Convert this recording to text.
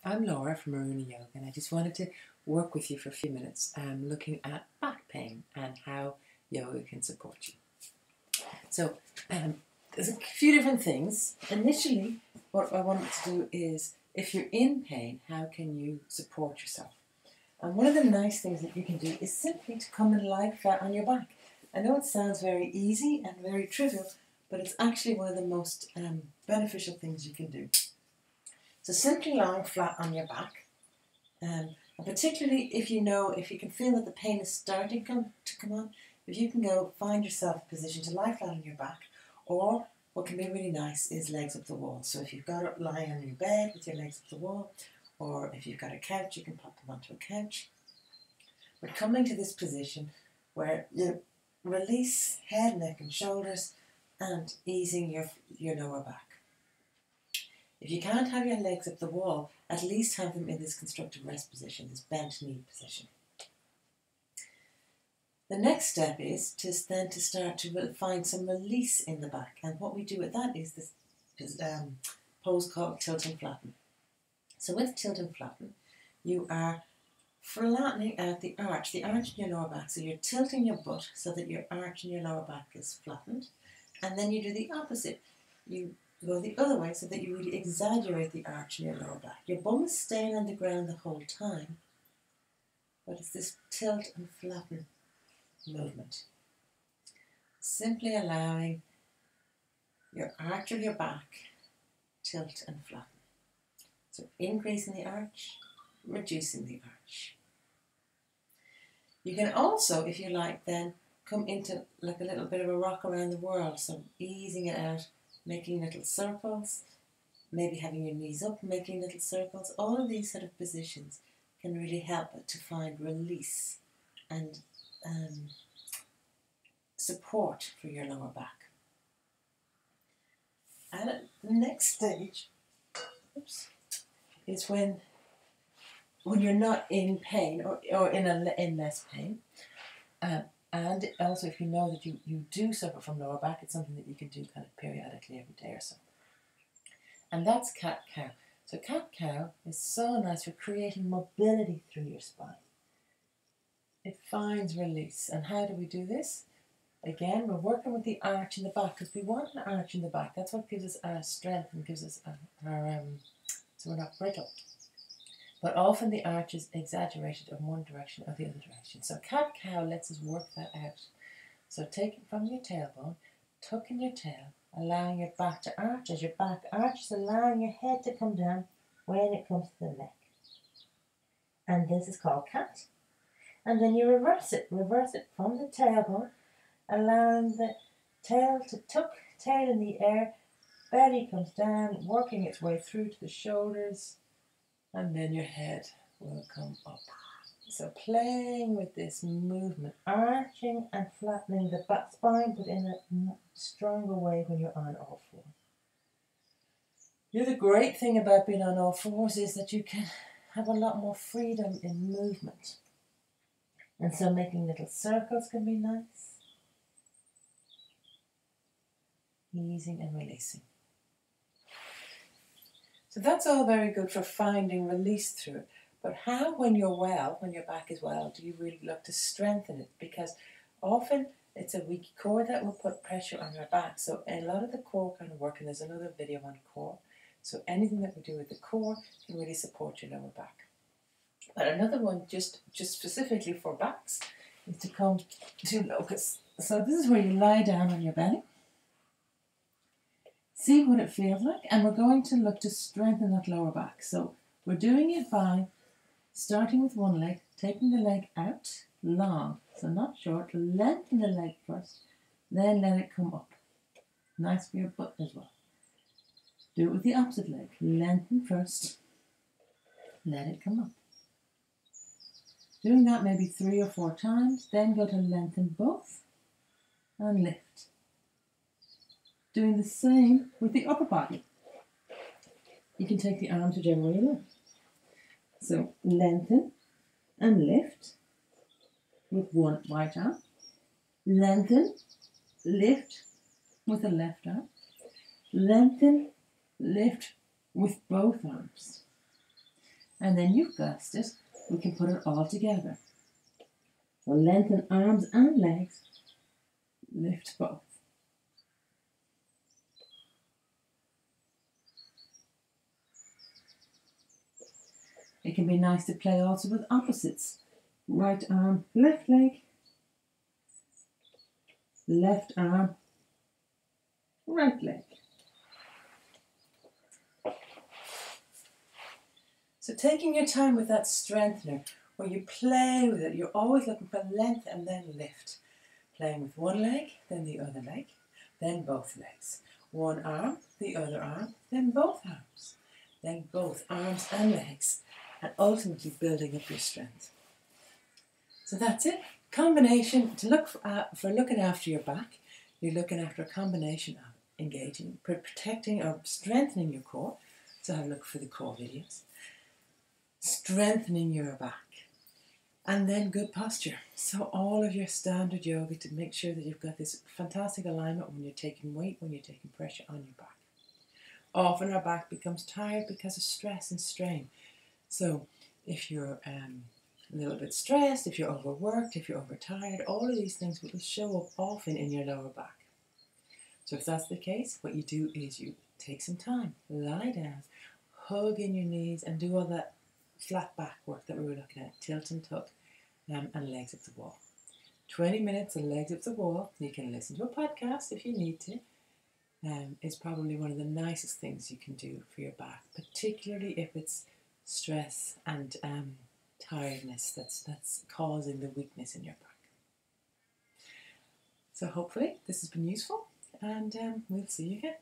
I'm Laura from Aruna Yoga, and I just wanted to work with you for a few minutes looking at back pain and how yoga can support you. So there's a few different things. Initially, what I wanted to do is, if you're in pain, how can you support yourself? And one of the nice things that you can do is simply to come and lie flat on your back. I know it sounds very easy and very trivial, but it's actually one of the most beneficial things you can do. So simply lying flat on your back, and particularly if you can feel that the pain is starting to come on, if you can go find yourself a position to lie flat on your back, or what can be really nice is legs up the wall. So if you've got it lying on your bed with your legs up the wall, or if you've got a couch, you can pop them onto a couch. We're coming to this position where you release head, neck and shoulders and easing your lower back. If you can't have your legs up the wall, at least have them in this constructive rest position, this bent knee position. The next step is to start to find some release in the back. And what we do with that is this pose called tilt and flatten. So with tilt and flatten, you are flattening out the arch in your lower back. So you're tilting your butt so that your arch in your lower back is flattened. And then you do the opposite. You go the other way so that you really exaggerate the arch in your lower back. Your bum is staying on the ground the whole time, but it's this tilt and flatten movement. Simply allowing your arch of your back tilt and flatten. So increasing the arch, reducing the arch. You can also, if you like, then come into like a little bit of a rock around the world. So easing it out, making little circles, maybe having your knees up, making little circles. All of these sort of positions can really help to find release and support for your lower back. And at the next stage is when you're not in pain or in less pain. And also, if you know that you do suffer from lower back, it's something that you can do kind of periodically every day or so. And that's CatCow. So CatCow is so nice for creating mobility through your spine. It finds release. And how do we do this? Again, we're working with the arch in the back because we want an arch in the back. That's what gives us our strength and gives us so we're not brittle. But often the arch is exaggerated in one direction or the other direction. So CatCow lets us work that out. So take it from your tailbone, tuck in your tail, allowing your back to arch. As your back arches, allowing your head to come down when it comes to the neck. And this is called cat. And then you reverse it from the tailbone, allowing the tail to tuck, tail in the air, belly comes down, working its way through to the shoulders, and then your head will come up. So playing with this movement, arching and flattening the back spine, but in a stronger way when you're on all fours. The other great thing about being on all fours is that you can have a lot more freedom in movement. And so making little circles can be nice. Easing and releasing. So that's all very good for finding release through it. But how, when you're well, when your back is well, do you really look to strengthen it? Because often it's a weak core that will put pressure on your back. So a lot of the core kind of work, and there's another video on core. So anything that we do with the core can really support your lower back. But another one, just specifically for backs, is to come to Locust. So this is where you lie down on your belly. See what it feels like, and we're going to look to strengthen that lower back. So we're doing it by starting with one leg, taking the leg out long, so not short. Lengthen the leg first, then let it come up. Nice for your butt as well. Do it with the opposite leg. Lengthen first, let it come up. Doing that maybe 3 or 4 times, then go to lengthen both and lift. Doing the same with the upper body. You can take the arms whichever way you like. So lengthen and lift with one right arm. Lengthen, lift with the left arm. Lengthen, lift with both arms. And then you've guessed it, we can put it all together. So lengthen arms and legs, lift both. It can be nice to play also with opposites. Right arm, left leg, left arm, right leg. So taking your time with that strengthener, where you play with it, you're always looking for length and then lift. Playing with one leg, then the other leg, then both legs. One arm, the other arm, then both arms. Then both arms and legs, and ultimately building up your strength. So that's it. Combination to look for looking after your back. You're looking after a combination of engaging, protecting or strengthening your core. So have a look for the core videos. Strengthening your back. And then good posture. So all of your standard yoga to make sure that you've got this fantastic alignment when you're taking weight, when you're taking pressure on your back. Often our back becomes tired because of stress and strain. So if you're a little bit stressed, if you're overworked, if you're overtired, all of these things will show up often in your lower back. So if that's the case, what you do is you take some time, lie down, hug in your knees and do all that flat back work that we were looking at, tilt and tuck, and legs up the wall. 20 minutes of legs up the wall. You can listen to a podcast if you need to. It's probably one of the nicest things you can do for your back, particularly if it's stress and tiredness that's causing the weakness in your back. So hopefully this has been useful, and we'll see you again.